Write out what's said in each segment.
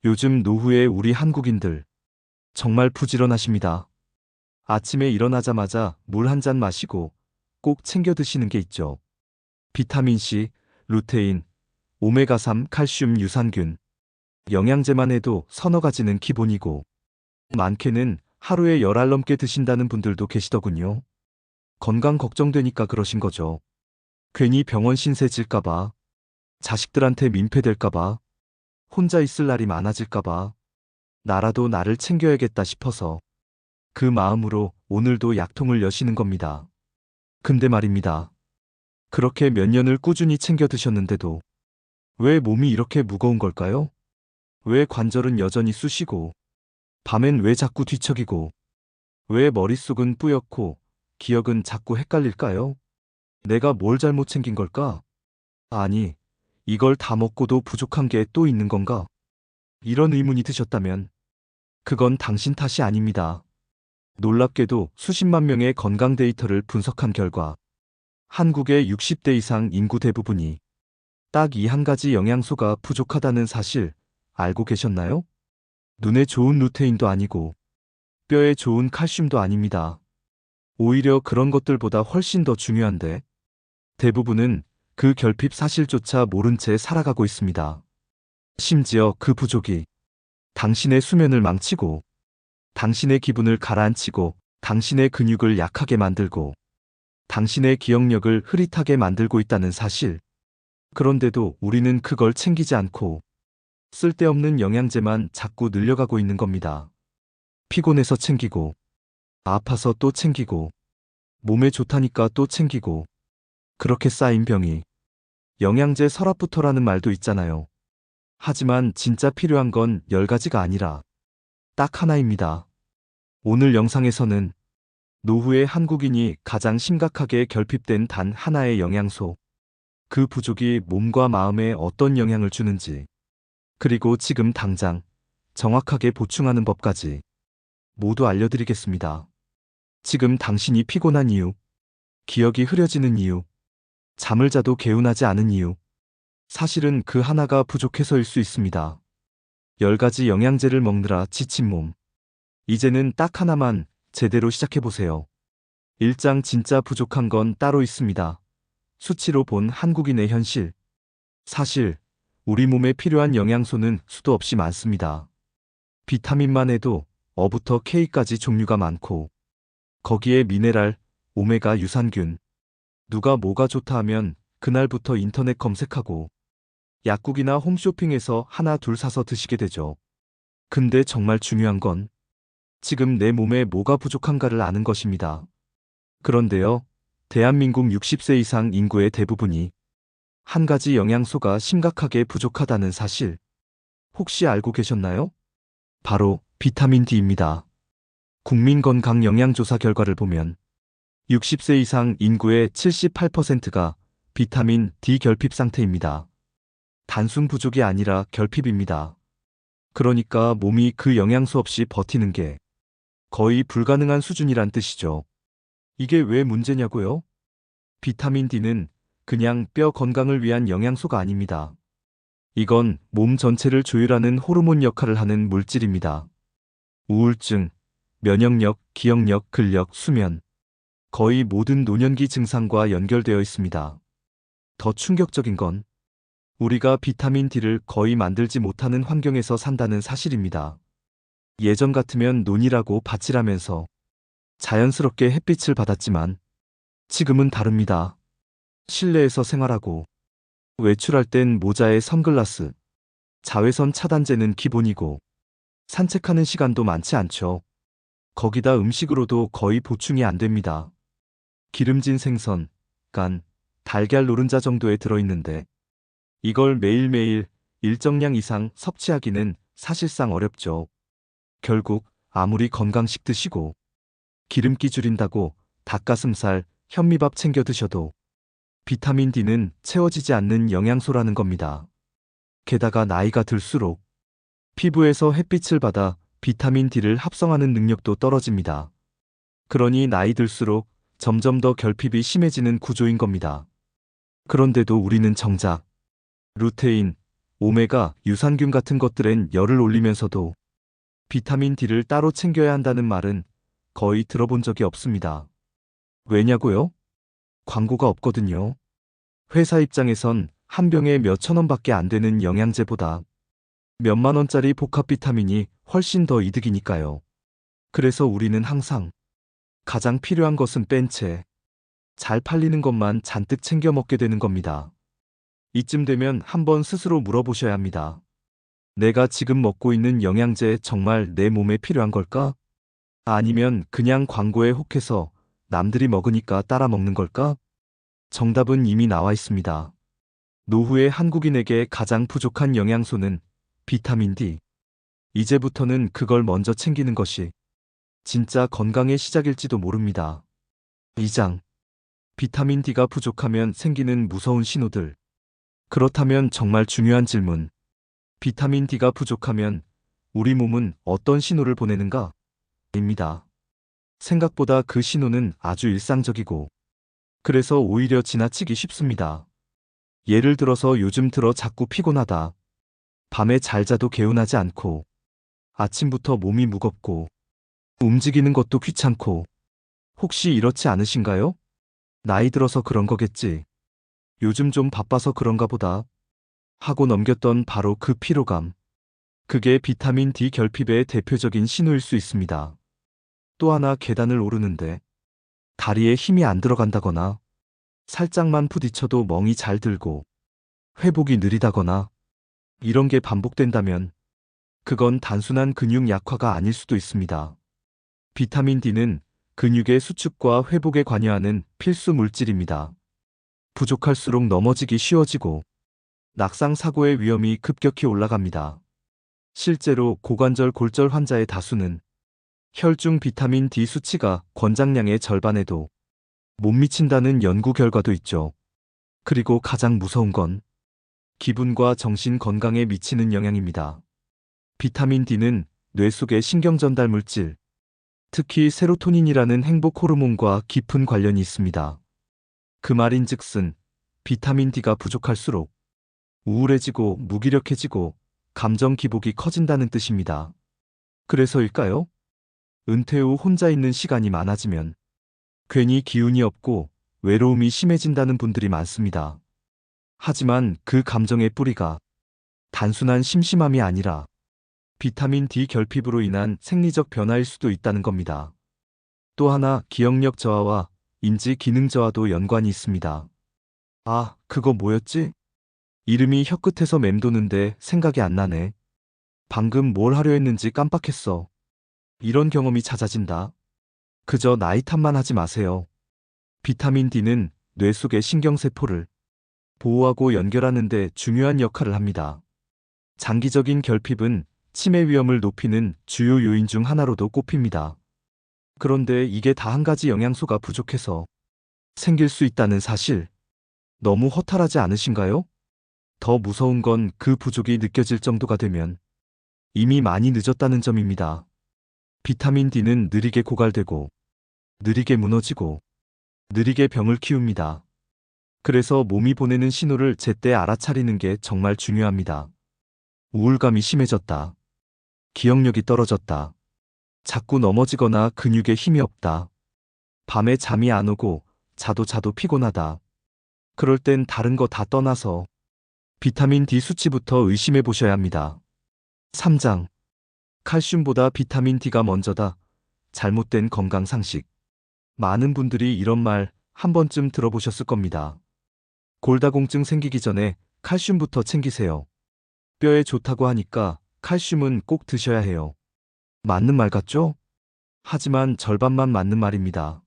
요즘 노후의 우리 한국인들 정말 부지런하십니다. 아침에 일어나자마자 물 한 잔 마시고 꼭 챙겨 드시는 게 있죠. 비타민C, 루테인, 오메가3, 칼슘, 유산균, 영양제만 해도 서너 가지는 기본이고 많게는 하루에 10알 넘게 드신다는 분들도 계시더군요. 건강 걱정되니까 그러신 거죠. 괜히 병원 신세 질까봐, 자식들한테 민폐될까봐, 혼자 있을 날이 많아질까봐, 나라도 나를 챙겨야겠다 싶어서 그 마음으로 오늘도 약통을 여시는 겁니다. 근데 말입니다. 그렇게 몇 년을 꾸준히 챙겨 드셨는데도 왜 몸이 이렇게 무거운 걸까요? 왜 관절은 여전히 쑤시고, 밤엔 왜 자꾸 뒤척이고, 왜 머릿속은 뿌옇고, 기억은 자꾸 헷갈릴까요? 내가 뭘 잘못 챙긴 걸까? 아니, 이걸 다 먹고도 부족한 게 또 있는 건가? 이런 의문이 드셨다면 그건 당신 탓이 아닙니다. 놀랍게도 수십만 명의 건강 데이터를 분석한 결과 한국의 60대 이상 인구 대부분이 딱 이 한 가지 영양소가 부족하다는 사실 알고 계셨나요? 눈에 좋은 루테인도 아니고 뼈에 좋은 칼슘도 아닙니다. 오히려 그런 것들보다 훨씬 더 중요한데 대부분은 그 결핍 사실조차 모른 채 살아가고 있습니다. 심지어 그 부족이 당신의 수면을 망치고 당신의 기분을 가라앉히고 당신의 근육을 약하게 만들고 당신의 기억력을 흐릿하게 만들고 있다는 사실. 그런데도 우리는 그걸 챙기지 않고 쓸데없는 영양제만 자꾸 늘려가고 있는 겁니다. 피곤해서 챙기고, 아파서 또 챙기고, 몸에 좋다니까 또 챙기고, 그렇게 쌓인 병이 영양제 서랍부터라는 말도 있잖아요. 하지만 진짜 필요한 건 10가지가 아니라 딱 하나입니다. 오늘 영상에서는 노후의 한국인이 가장 심각하게 결핍된 단 하나의 영양소, 그 부족이 몸과 마음에 어떤 영향을 주는지, 그리고 지금 당장 정확하게 보충하는 법까지 모두 알려드리겠습니다. 지금 당신이 피곤한 이유, 기억이 흐려지는 이유, 잠을 자도 개운하지 않은 이유, 사실은 그 하나가 부족해서일 수 있습니다. 10가지 영양제를 먹느라 지친 몸. 이제는 딱 하나만 제대로 시작해보세요. 1장 진짜 부족한 건 따로 있습니다. 수치로 본 한국인의 현실. 사실 우리 몸에 필요한 영양소는 수도 없이 많습니다. 비타민만 해도 어부터 K까지 종류가 많고 거기에 미네랄, 오메가 유산균. 누가 뭐가 좋다 하면 그날부터 인터넷 검색하고 약국이나 홈쇼핑에서 하나 둘 사서 드시게 되죠. 근데 정말 중요한 건 지금 내 몸에 뭐가 부족한가를 아는 것입니다. 그런데요, 대한민국 60세 이상 인구의 대부분이 한 가지 영양소가 심각하게 부족하다는 사실 혹시 알고 계셨나요? 바로 비타민 D입니다. 국민건강영양조사 결과를 보면 60세 이상 인구의 78%가 비타민 D 결핍 상태입니다. 단순 부족이 아니라 결핍입니다. 그러니까 몸이 그 영양소 없이 버티는 게 거의 불가능한 수준이란 뜻이죠. 이게 왜 문제냐고요? 비타민 D는 그냥 뼈 건강을 위한 영양소가 아닙니다. 이건 몸 전체를 조율하는 호르몬 역할을 하는 물질입니다. 우울증, 면역력, 기억력, 근력, 수면. 거의 모든 노년기 증상과 연결되어 있습니다. 더 충격적인 건 우리가 비타민 D를 거의 만들지 못하는 환경에서 산다는 사실입니다. 예전 같으면 논이라고 밭이라면서 자연스럽게 햇빛을 받았지만 지금은 다릅니다. 실내에서 생활하고 외출할 땐 모자에 선글라스, 자외선 차단제는 기본이고 산책하는 시간도 많지 않죠. 거기다 음식으로도 거의 보충이 안 됩니다. 기름진 생선, 간, 달걀 노른자 정도에 들어있는데 이걸 매일매일 일정량 이상 섭취하기는 사실상 어렵죠. 결국 아무리 건강식 드시고 기름기 줄인다고 닭가슴살, 현미밥 챙겨 드셔도 비타민 D는 채워지지 않는 영양소라는 겁니다. 게다가 나이가 들수록 피부에서 햇빛을 받아 비타민 D를 합성하는 능력도 떨어집니다. 그러니 나이 들수록 점점 더 결핍이 심해지는 구조인 겁니다. 그런데도 우리는 정작 루테인, 오메가, 유산균 같은 것들엔 열을 올리면서도 비타민 D를 따로 챙겨야 한다는 말은 거의 들어본 적이 없습니다. 왜냐고요? 광고가 없거든요. 회사 입장에선 한 병에 몇천 원밖에 안 되는 영양제보다 몇만 원짜리 복합 비타민이 훨씬 더 이득이니까요. 그래서 우리는 항상 가장 필요한 것은 뺀 채 잘 팔리는 것만 잔뜩 챙겨 먹게 되는 겁니다. 이쯤 되면 한번 스스로 물어보셔야 합니다. 내가 지금 먹고 있는 영양제 정말 내 몸에 필요한 걸까? 아니면 그냥 광고에 혹해서 남들이 먹으니까 따라 먹는 걸까? 정답은 이미 나와 있습니다. 노후의 한국인에게 가장 부족한 영양소는 비타민 D. 이제부터는 그걸 먼저 챙기는 것이 진짜 건강의 시작일지도 모릅니다. 2장. 비타민 D가 부족하면 생기는 무서운 신호들. 그렇다면 정말 중요한 질문. 비타민 D가 부족하면 우리 몸은 어떤 신호를 보내는가? 입니다. 생각보다 그 신호는 아주 일상적이고 그래서 오히려 지나치기 쉽습니다. 예를 들어서 요즘 들어 자꾸 피곤하다. 밤에 잘 자도 개운하지 않고 아침부터 몸이 무겁고 움직이는 것도 귀찮고 혹시 이렇지 않으신가요? 나이 들어서 그런 거겠지. 요즘 좀 바빠서 그런가 보다. 하고 넘겼던 바로 그 피로감. 그게 비타민 D 결핍의 대표적인 신호일 수 있습니다. 또 하나 계단을 오르는데 다리에 힘이 안 들어간다거나 살짝만 부딪혀도 멍이 잘 들고 회복이 느리다거나 이런 게 반복된다면 그건 단순한 근육 약화가 아닐 수도 있습니다. 비타민 D는 근육의 수축과 회복에 관여하는 필수 물질입니다. 부족할수록 넘어지기 쉬워지고 낙상 사고의 위험이 급격히 올라갑니다. 실제로 고관절 골절 환자의 다수는 혈중 비타민 D 수치가 권장량의 절반에도 못 미친다는 연구 결과도 있죠. 그리고 가장 무서운 건 기분과 정신 건강에 미치는 영향입니다. 비타민 D는 뇌 속의 신경 전달 물질, 특히 세로토닌이라는 행복 호르몬과 깊은 관련이 있습니다. 그 말인즉슨 비타민 D가 부족할수록 우울해지고 무기력해지고 감정 기복이 커진다는 뜻입니다. 그래서일까요? 은퇴 후 혼자 있는 시간이 많아지면 괜히 기운이 없고 외로움이 심해진다는 분들이 많습니다. 하지만 그 감정의 뿌리가 단순한 심심함이 아니라 비타민 D 결핍으로 인한 생리적 변화일 수도 있다는 겁니다. 또 하나 기억력 저하와 인지 기능 저하도 연관이 있습니다. 아, 그거 뭐였지? 이름이 혀끝에서 맴도는데 생각이 안 나네. 방금 뭘 하려 했는지 깜빡했어. 이런 경험이 잦아진다. 그저 나이 탓만 하지 마세요. 비타민 D는 뇌 속의 신경세포를 보호하고 연결하는 데 중요한 역할을 합니다. 장기적인 결핍은 치매 위험을 높이는 주요 요인 중 하나로도 꼽힙니다. 그런데 이게 다 한 가지 영양소가 부족해서 생길 수 있다는 사실, 너무 허탈하지 않으신가요? 더 무서운 건 그 부족이 느껴질 정도가 되면 이미 많이 늦었다는 점입니다. 비타민 D는 느리게 고갈되고, 느리게 무너지고, 느리게 병을 키웁니다. 그래서 몸이 보내는 신호를 제때 알아차리는 게 정말 중요합니다. 우울감이 심해졌다. 기억력이 떨어졌다. 자꾸 넘어지거나 근육에 힘이 없다. 밤에 잠이 안 오고 자도 피곤하다. 그럴 땐 다른 거 다 떠나서 비타민 D 수치부터 의심해 보셔야 합니다. 3장. 칼슘보다 비타민 D가 먼저다. 잘못된 건강 상식. 많은 분들이 이런 말 한 번쯤 들어보셨을 겁니다. 골다공증 생기기 전에 칼슘부터 챙기세요. 뼈에 좋다고 하니까 칼슘은 꼭 드셔야 해요. 맞는 말 같죠? 하지만 절반만 맞는 말입니다.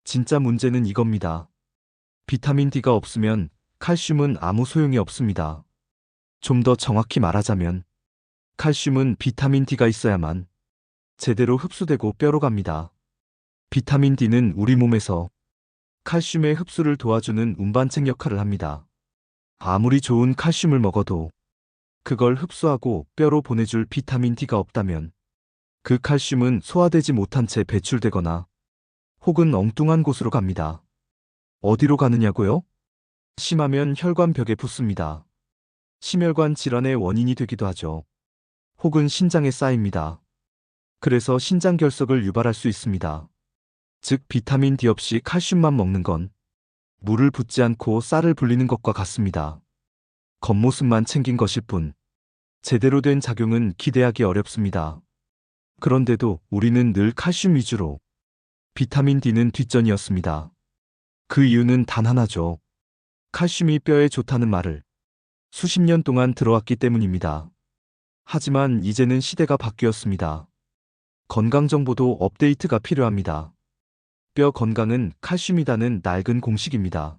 진짜 문제는 이겁니다. 비타민 D가 없으면 칼슘은 아무 소용이 없습니다. 좀 더 정확히 말하자면 칼슘은 비타민 D가 있어야만 제대로 흡수되고 뼈로 갑니다. 비타민 D는 우리 몸에서 칼슘의 흡수를 도와주는 운반책 역할을 합니다. 아무리 좋은 칼슘을 먹어도 그걸 흡수하고 뼈로 보내줄 비타민 D가 없다면 그 칼슘은 소화되지 못한 채 배출되거나 혹은 엉뚱한 곳으로 갑니다. 어디로 가느냐고요? 심하면 혈관벽에 붙습니다. 심혈관 질환의 원인이 되기도 하죠. 혹은 신장에 쌓입니다. 그래서 신장 결석을 유발할 수 있습니다. 즉 비타민 D 없이 칼슘만 먹는 건 물을 붓지 않고 쌀을 불리는 것과 같습니다. 겉모습만 챙긴 것일 뿐 제대로 된 작용은 기대하기 어렵습니다. 그런데도 우리는 늘 칼슘 위주로, 비타민 D는 뒷전이었습니다. 그 이유는 단 하나죠. 칼슘이 뼈에 좋다는 말을 수십 년 동안 들어왔기 때문입니다. 하지만 이제는 시대가 바뀌었습니다. 건강정보도 업데이트가 필요합니다. 뼈 건강은 칼슘이다는 낡은 공식입니다.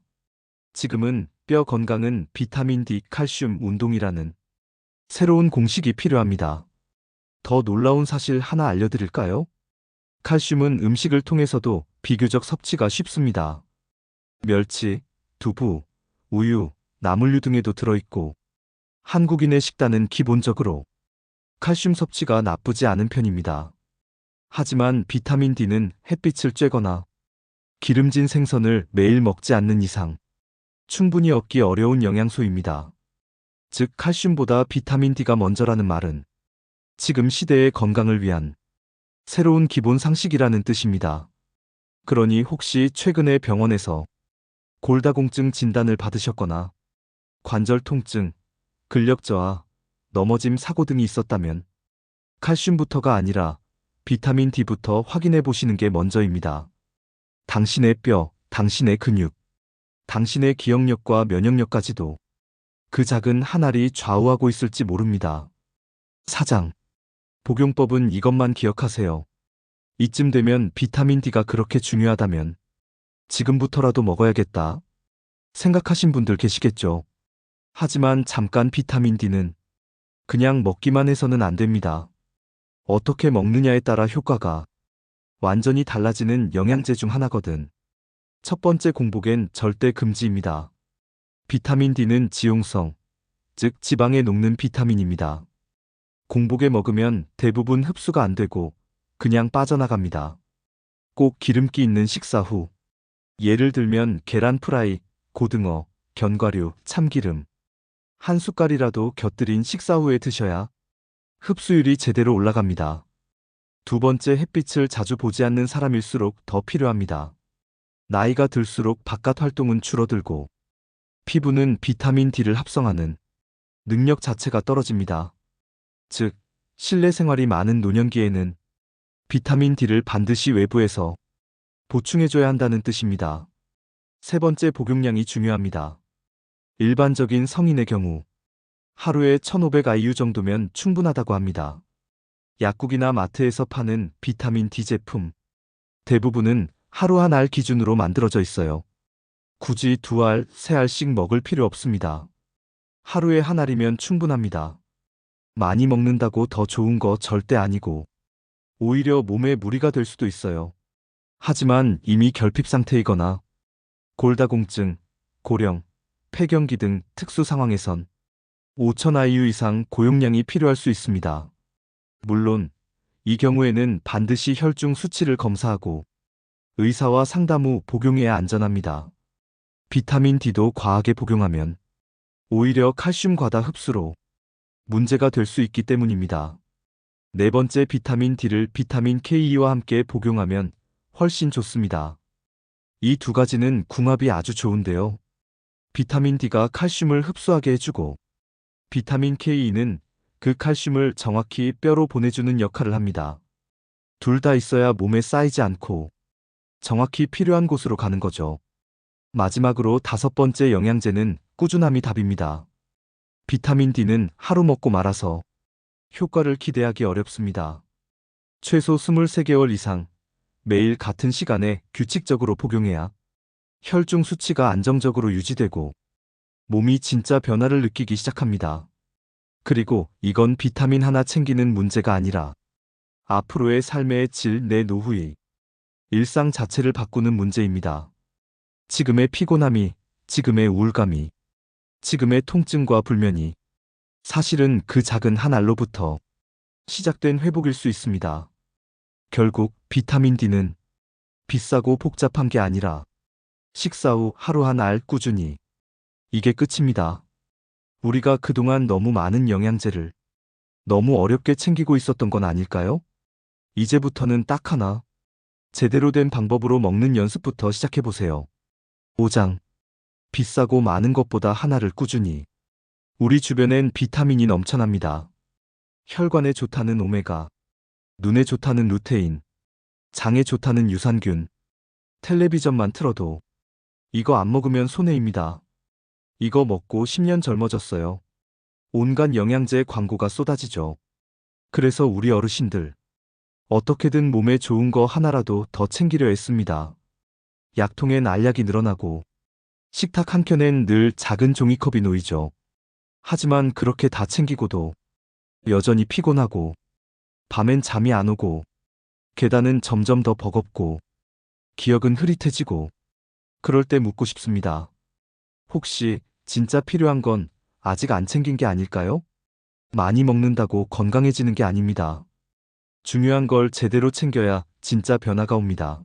지금은 뼈 건강은 비타민 D, 칼슘, 운동이라는 새로운 공식이 필요합니다. 더 놀라운 사실 하나 알려드릴까요? 칼슘은 음식을 통해서도 비교적 섭취가 쉽습니다. 멸치, 두부, 우유, 나물류 등에도 들어있고 한국인의 식단은 기본적으로 칼슘 섭취가 나쁘지 않은 편입니다. 하지만 비타민 D는 햇빛을 쬐거나 기름진 생선을 매일 먹지 않는 이상 충분히 얻기 어려운 영양소입니다. 즉 칼슘보다 비타민 D가 먼저라는 말은 지금 시대의 건강을 위한 새로운 기본 상식이라는 뜻입니다. 그러니 혹시 최근에 병원에서 골다공증 진단을 받으셨거나 관절 통증, 근력 저하, 넘어짐 사고 등이 있었다면 칼슘부터가 아니라 비타민 D부터 확인해 보시는 게 먼저입니다. 당신의 뼈, 당신의 근육, 당신의 기억력과 면역력까지도 그 작은 한 알이 좌우하고 있을지 모릅니다. 사장. 복용법은 이것만 기억하세요. 이쯤 되면 비타민 D가 그렇게 중요하다면 지금부터라도 먹어야겠다 생각하신 분들 계시겠죠. 하지만 잠깐 비타민 D는 그냥 먹기만 해서는 안 됩니다. 어떻게 먹느냐에 따라 효과가 완전히 달라지는 영양제 중 하나거든. 첫 번째 공복엔 절대 금지입니다. 비타민 D는 지용성, 즉 지방에 녹는 비타민입니다. 공복에 먹으면 대부분 흡수가 안 되고 그냥 빠져나갑니다. 꼭 기름기 있는 식사 후, 예를 들면 계란 프라이, 고등어, 견과류, 참기름 한 숟갈이라도 곁들인 식사 후에 드셔야 흡수율이 제대로 올라갑니다. 두 번째, 햇빛을 자주 보지 않는 사람일수록 더 필요합니다. 나이가 들수록 바깥 활동은 줄어들고 피부는 비타민 D를 합성하는 능력 자체가 떨어집니다. 즉, 실내 생활이 많은 노년기에는 비타민 D를 반드시 외부에서 보충해줘야 한다는 뜻입니다. 세 번째, 복용량이 중요합니다. 일반적인 성인의 경우 하루에 1500IU 정도면 충분하다고 합니다. 약국이나 마트에서 파는 비타민 D 제품 대부분은 하루 한 알 기준으로 만들어져 있어요. 굳이 두 알, 세 알씩 먹을 필요 없습니다. 하루에 한 알이면 충분합니다. 많이 먹는다고 더 좋은 거 절대 아니고 오히려 몸에 무리가 될 수도 있어요. 하지만 이미 결핍 상태이거나 골다공증, 고령, 폐경기 등 특수 상황에선 5000IU 이상 고용량이 필요할 수 있습니다. 물론 이 경우에는 반드시 혈중 수치를 검사하고 의사와 상담 후 복용해야 안전합니다. 비타민 D도 과하게 복용하면 오히려 칼슘 과다 흡수로 문제가 될 수 있기 때문입니다. 네 번째, 비타민 D를 비타민 K와 함께 복용하면 훨씬 좋습니다. 이 두 가지는 궁합이 아주 좋은데요. 비타민 D가 칼슘을 흡수하게 해주고 비타민 K는 그 칼슘을 정확히 뼈로 보내주는 역할을 합니다. 둘 다 있어야 몸에 쌓이지 않고 정확히 필요한 곳으로 가는 거죠. 마지막으로 다섯 번째, 영양제는 꾸준함이 답입니다. 비타민 D는 하루 먹고 말아서 효과를 기대하기 어렵습니다. 최소 23개월 이상 매일 같은 시간에 규칙적으로 복용해야 혈중 수치가 안정적으로 유지되고 몸이 진짜 변화를 느끼기 시작합니다. 그리고 이건 비타민 하나 챙기는 문제가 아니라 앞으로의 삶의 질, 내 노후의 일상 자체를 바꾸는 문제입니다. 지금의 피곤함이, 지금의 우울감이, 지금의 통증과 불면이 사실은 그 작은 한 알로부터 시작된 회복일 수 있습니다. 결국 비타민 D는 비싸고 복잡한 게 아니라 식사 후 하루 한 알 꾸준히, 이게 끝입니다. 우리가 그동안 너무 많은 영양제를 너무 어렵게 챙기고 있었던 건 아닐까요? 이제부터는 딱 하나, 제대로 된 방법으로 먹는 연습부터 시작해보세요. 5장. 비싸고 많은 것보다 하나를 꾸준히. 우리 주변엔 비타민이 넘쳐납니다. 혈관에 좋다는 오메가, 눈에 좋다는 루테인, 장에 좋다는 유산균. 텔레비전만 틀어도 이거 안 먹으면 손해입니다. 이거 먹고 10년 젊어졌어요. 온갖 영양제 광고가 쏟아지죠. 그래서 우리 어르신들 어떻게든 몸에 좋은 거 하나라도 더 챙기려 했습니다. 약통엔 알약이 늘어나고 식탁 한켠엔 늘 작은 종이컵이 놓이죠. 하지만 그렇게 다 챙기고도 여전히 피곤하고 밤엔 잠이 안 오고 계단은 점점 더 버겁고 기억은 흐릿해지고 그럴 때 묻고 싶습니다. 혹시 진짜 필요한 건 아직 안 챙긴 게 아닐까요? 많이 먹는다고 건강해지는 게 아닙니다. 중요한 걸 제대로 챙겨야 진짜 변화가 옵니다.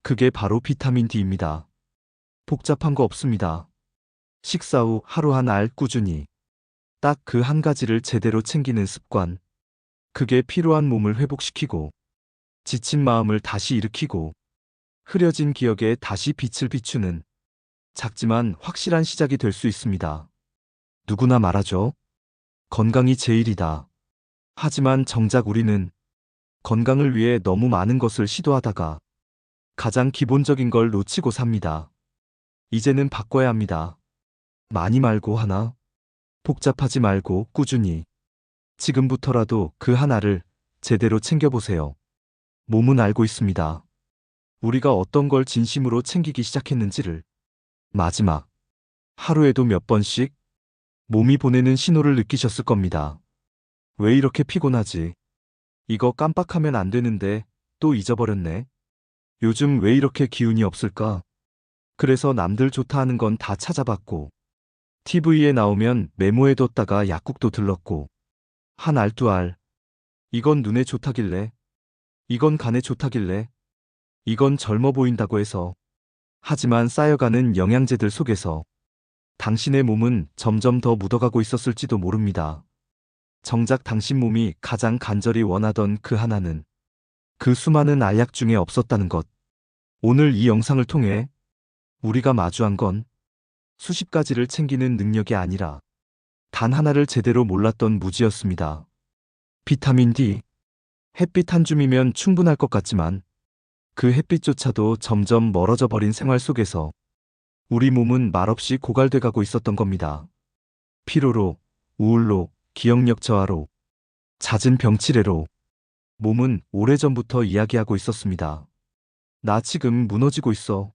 그게 바로 비타민 D입니다. 복잡한 거 없습니다. 식사 후 하루 한 알 꾸준히 딱 그 한 가지를 제대로 챙기는 습관. 그게 피로한 몸을 회복시키고 지친 마음을 다시 일으키고 흐려진 기억에 다시 빛을 비추는 작지만 확실한 시작이 될 수 있습니다. 누구나 말하죠. 건강이 제일이다. 하지만 정작 우리는 건강을 위해 너무 많은 것을 시도하다가 가장 기본적인 걸 놓치고 삽니다. 이제는 바꿔야 합니다. 많이 말고 하나, 복잡하지 말고 꾸준히. 지금부터라도 그 하나를 제대로 챙겨보세요. 몸은 알고 있습니다. 우리가 어떤 걸 진심으로 챙기기 시작했는지를. 마지막, 하루에도 몇 번씩 몸이 보내는 신호를 느끼셨을 겁니다. 왜 이렇게 피곤하지? 이거 깜빡하면 안 되는데 또 잊어버렸네. 요즘 왜 이렇게 기운이 없을까? 그래서 남들 좋다 하는 건 다 찾아봤고 TV에 나오면 메모해뒀다가 약국도 들렀고 한 알 두 알. 이건 눈에 좋다길래, 이건 간에 좋다길래, 이건 젊어 보인다고 해서. 하지만 쌓여가는 영양제들 속에서 당신의 몸은 점점 더 묻어가고 있었을지도 모릅니다. 정작 당신 몸이 가장 간절히 원하던 그 하나는 그 수많은 알약 중에 없었다는 것. 오늘 이 영상을 통해 우리가 마주한 건 수십 가지를 챙기는 능력이 아니라 단 하나를 제대로 몰랐던 무지였습니다. 비타민 D. 햇빛 한 줌이면 충분할 것 같지만 그 햇빛조차도 점점 멀어져 버린 생활 속에서 우리 몸은 말없이 고갈돼 가고 있었던 겁니다. 피로로, 우울로, 기억력 저하로, 잦은 병치레로 몸은 오래전부터 이야기하고 있었습니다. 나 지금 무너지고 있어.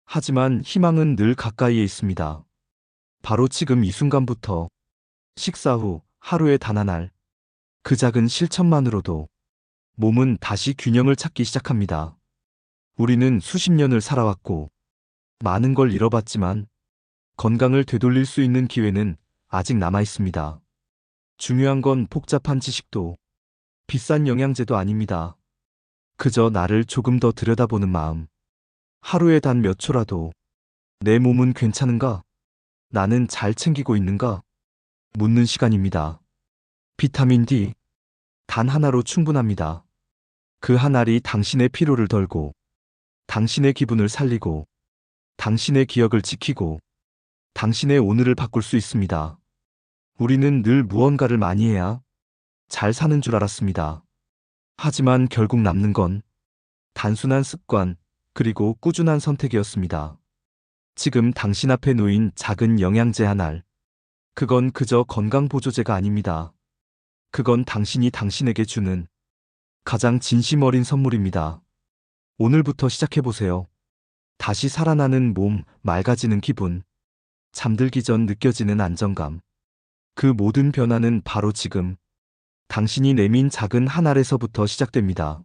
하지만 희망은 늘 가까이에 있습니다. 바로 지금 이 순간부터 식사 후 하루에 단 한 알, 그 작은 실천만으로도 몸은 다시 균형을 찾기 시작합니다. 우리는 수십 년을 살아왔고 많은 걸 잃어봤지만 건강을 되돌릴 수 있는 기회는 아직 남아 있습니다. 중요한 건 복잡한 지식도 비싼 영양제도 아닙니다. 그저 나를 조금 더 들여다보는 마음. 하루에 단 몇 초라도 내 몸은 괜찮은가? 나는 잘 챙기고 있는가? 묻는 시간입니다. 비타민 D. 단 하나로 충분합니다. 그 한 알이 당신의 피로를 덜고 당신의 기분을 살리고 당신의 기억을 지키고 당신의 오늘을 바꿀 수 있습니다. 우리는 늘 무언가를 많이 해야 잘 사는 줄 알았습니다. 하지만 결국 남는 건 단순한 습관 그리고 꾸준한 선택이었습니다. 지금 당신 앞에 놓인 작은 영양제 한 알. 그건 그저 건강보조제가 아닙니다. 그건 당신이 당신에게 주는 가장 진심 어린 선물입니다. 오늘부터 시작해보세요. 다시 살아나는 몸, 맑아지는 기분, 잠들기 전 느껴지는 안정감. 그 모든 변화는 바로 지금 당신이 내민 작은 한 알에서부터 시작됩니다.